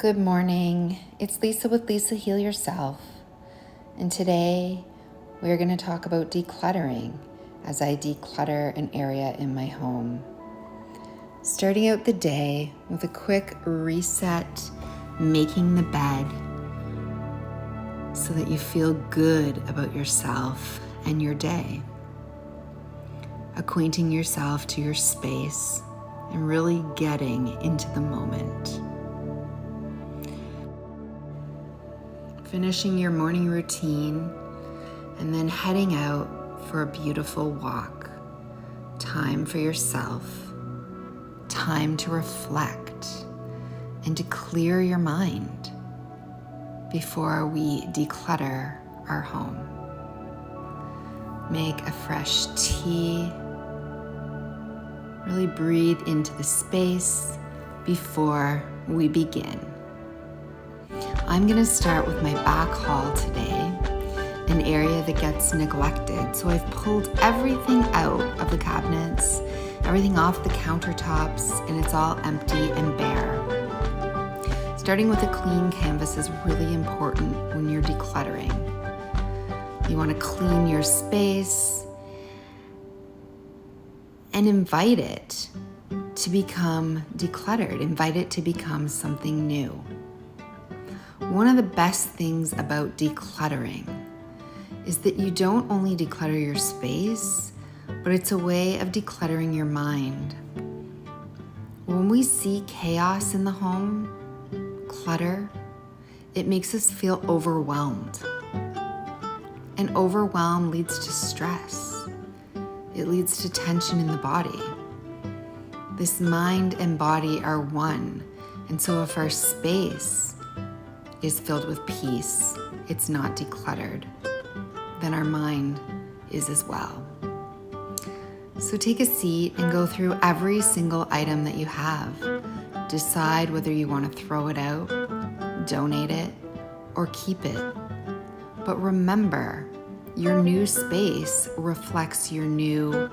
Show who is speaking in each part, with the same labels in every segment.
Speaker 1: Good morning. It's Lisa with Lisahealyourself. And today we're going to talk about decluttering as I declutter an area in my home. Starting out the day with a quick reset, making the bed so that you feel good about yourself and your day. Acquainting yourself to your space and really getting into the moment. Finishing your morning routine and then heading out for a beautiful walk. Time for yourself, time to reflect and to clear your mind before we declutter our home. Make a fresh tea, really breathe into the space before we begin. I'm going to start with my back hall today, an area that gets neglected. So I've pulled everything out of the cabinets, everything off the countertops, and it's all empty and bare. Starting with a clean canvas is really important when you're decluttering. You want to clean your space and invite it to become decluttered, invite it to become something new. One of the best things about decluttering is that you don't only declutter your space, but it's a way of decluttering your mind. When we see chaos in the home, clutter, it makes us feel overwhelmed. And overwhelm leads to stress. It leads to tension in the body. This mind and body are one, and so if our space is filled with peace, it's not decluttered, then our mind is as well. So take a seat and go through every single item that you have. Decide whether you want to throw it out, donate it, or keep it. But remember, your new space reflects your new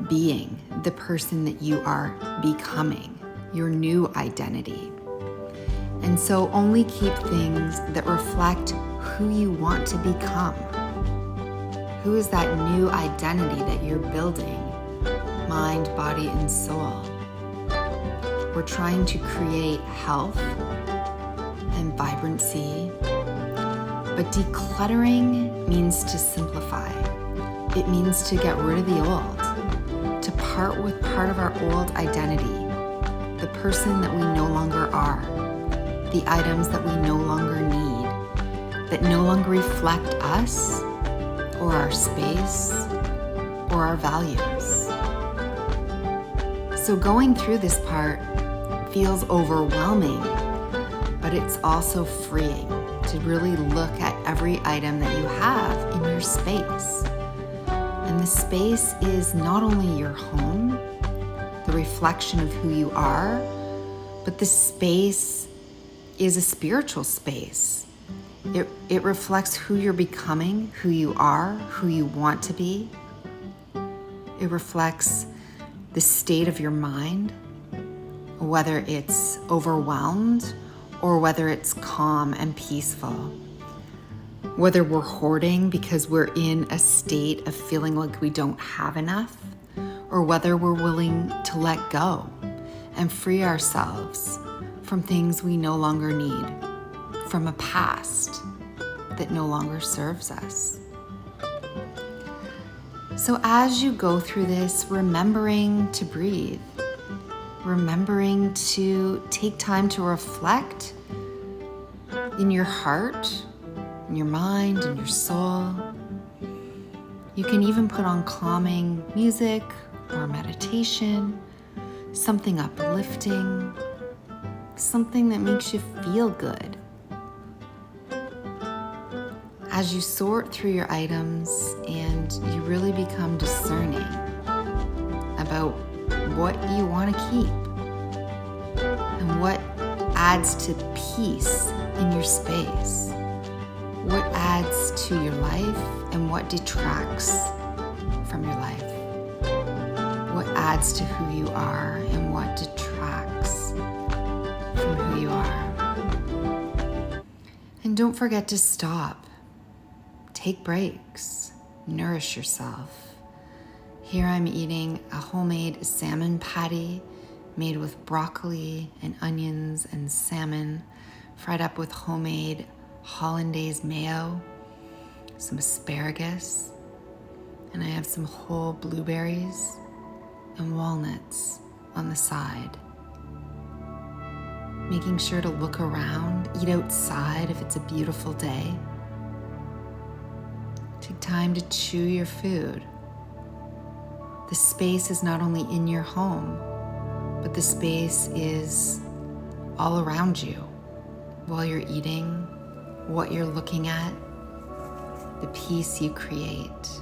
Speaker 1: being, the person that you are becoming, your new identity. And so only keep things that reflect who you want to become. Who is that new identity that you're building? Mind, body, and soul. We're trying to create health and vibrancy, but decluttering means to simplify. It means to get rid of the old, to part with part of our old identity, the person that we no longer are, the items that we no longer need, that no longer reflect us or our space or our values. So going through this part feels overwhelming, but it's also freeing to really look at every item that you have in your space. And the space is not only your home, the reflection of who you are, but the space is a spiritual space. It reflects who you're becoming, who you are, who you want to be. It reflects the state of your mind, whether it's overwhelmed or whether it's calm and peaceful. Whether we're hoarding because we're in a state of feeling like we don't have enough, or whether we're willing to let go and free ourselves from things we no longer need, from a past that no longer serves us. So as you go through this, remembering to breathe, remembering to take time to reflect in your heart, in your mind, in your soul. You can even put on calming music or meditation, something uplifting, something that makes you feel good. As you sort through your items and you really become discerning about what you want to keep and what adds to peace in your space, what adds to your life and what detracts from your life, what adds to who you are and what detracts from who you are. And don't forget to stop. Take breaks. Nourish yourself. Here I'm eating a homemade salmon patty made with broccoli and onions and salmon, fried up with homemade hollandaise mayo, some asparagus, and I have some whole blueberries and walnuts on the side. Making sure to look around, eat outside if it's a beautiful day. Take time to chew your food. The space is not only in your home, but the space is all around you while you're eating, what you're looking at, the peace you create.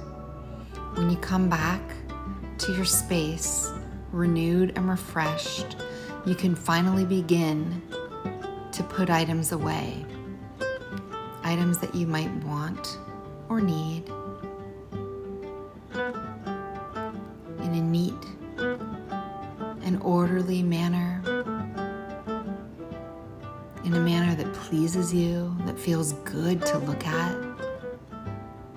Speaker 1: When you come back to your space, renewed and refreshed, you can finally begin to put items away. Items that you might want or need in a neat and orderly manner, in a manner that pleases you, that feels good to look at,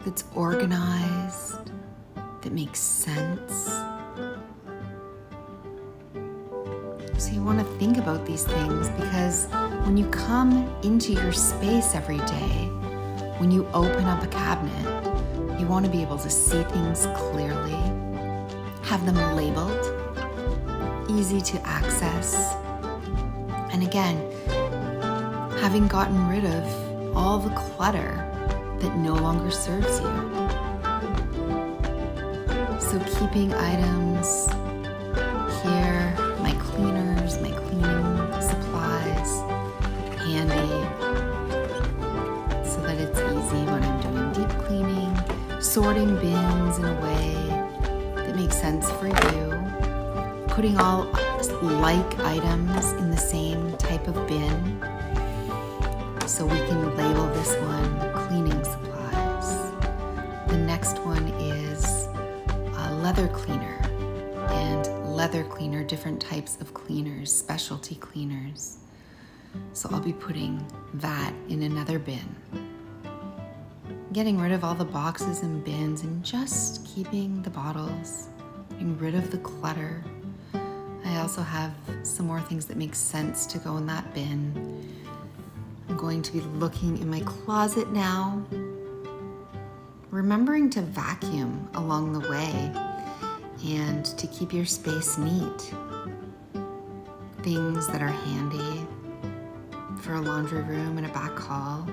Speaker 1: that's organized, that makes sense. So you want to think about these things, because when you come into your space every day, when you open up a cabinet, you want to be able to see things clearly, have them labeled, easy to access. And again, having gotten rid of all the clutter that no longer serves you. So keeping items here, my cleaners, my cleaning supplies handy so that it's easy when I'm doing deep cleaning, sorting bins in a way that makes sense for you, putting all like items in the same type of bin so we can label this one cleaning supplies. The next one is a leather cleaner, and leather cleaner, different types of cleaners, specialty cleaners. So I'll be putting that in another bin. Getting rid of all the boxes and bins and just keeping the bottles, getting rid of the clutter. I also have some more things that make sense to go in that bin. I'm going to be looking in my closet now, remembering to vacuum along the way and to keep your space neat. Things that are handy for a laundry room and a back hall,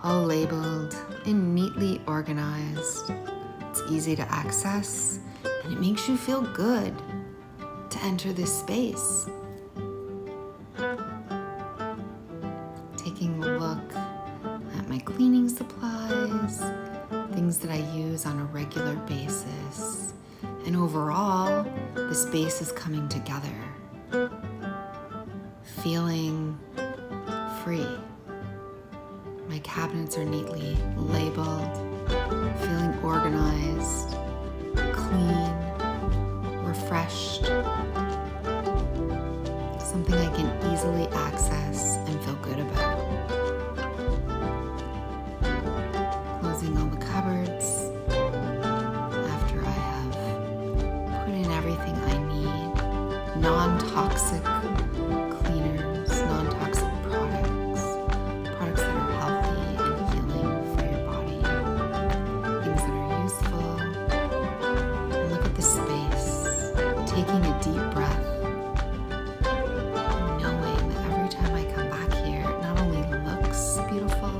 Speaker 1: all labeled and neatly organized. It's easy to access, and it makes you feel good to enter this space. Taking a look at my cleaning supplies, things that I use on a regular basis. And overall, the space is coming together, feeling free. My cabinets are neatly labeled, feeling organized, clean, refreshed, something I can easily access and feel good about. Closing all the cupboards after I have put in everything I need. Non-toxic cleaners, non-toxic products that are healthy and healing for your body, things that are useful. And look at the space, taking a deep breath, and knowing that every time I come back here, it not only looks beautiful,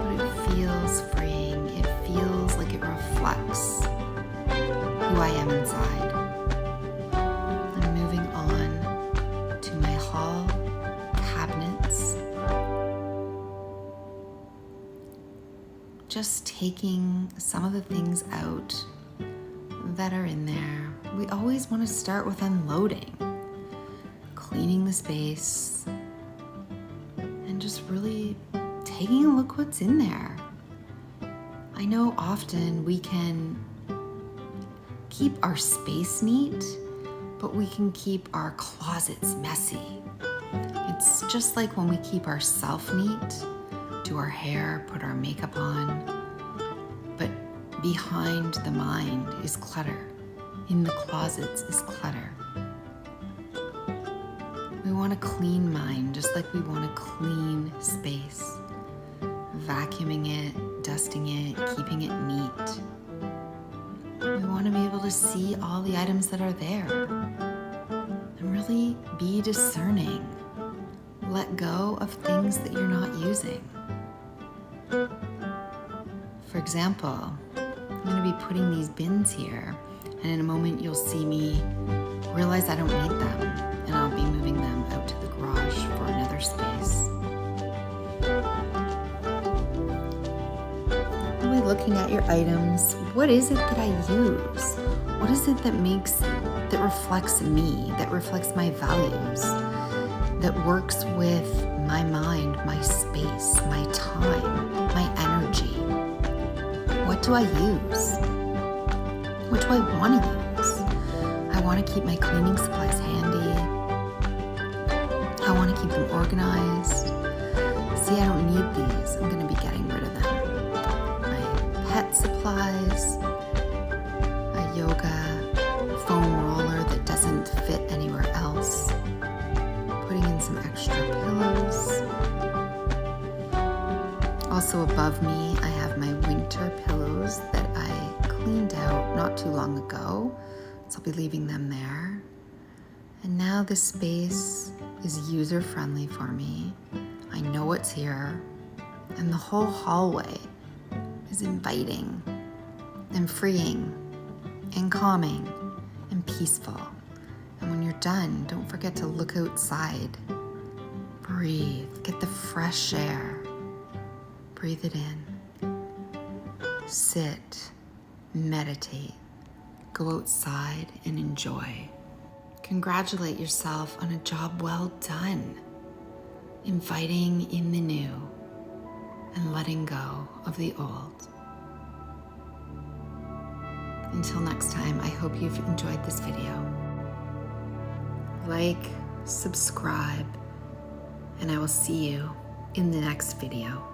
Speaker 1: but it feels freeing. It feels like it reflects who I am inside. I'm moving on to my hall cabinets. Just taking some of the things out that are in there. We always want to start with unloading, cleaning the space, and just really taking a look what's in there. I know often we can keep our space neat, but we can keep our closets messy. It's just like when we keep ourselves neat, do our hair, put our makeup on. But behind the mind is clutter. In the closets is clutter. We want a clean mind, just like we want a clean space. Vacuuming it, dusting it, keeping it neat. We want to be able to see all the items that are there and really be discerning. Let go of things that you're not using. For example, I'm going to be putting these bins here, and in a moment you'll see me realize I don't need them, and I'll be moving them out to the garage for another space. Really looking at your items. What is it that I use? What is it that reflects me, that reflects my values, that works with my mind, my space, my time, my energy? What do I use? What do I want to use? I want to keep my cleaning supplies handy. I want to keep them organized. See, I don't need these. I'm going to be getting rid of them. My pet supplies, a yoga foam roller that doesn't fit anywhere else. Putting in some extra pillows. Also above me, I have my winter pillows that I cleaned out not too long ago, so I'll be leaving them there. And now this space is user-friendly for me. I know what's here, and the whole hallway is inviting and freeing and calming and peaceful. And when you're done, don't forget to look outside. Breathe, get the fresh air. Breathe it in. Sit, meditate, go outside and enjoy. Congratulate yourself on a job well done. Inviting in the new and letting go of the old. Until next time, I hope you've enjoyed this video. Like, subscribe, and I will see you in the next video.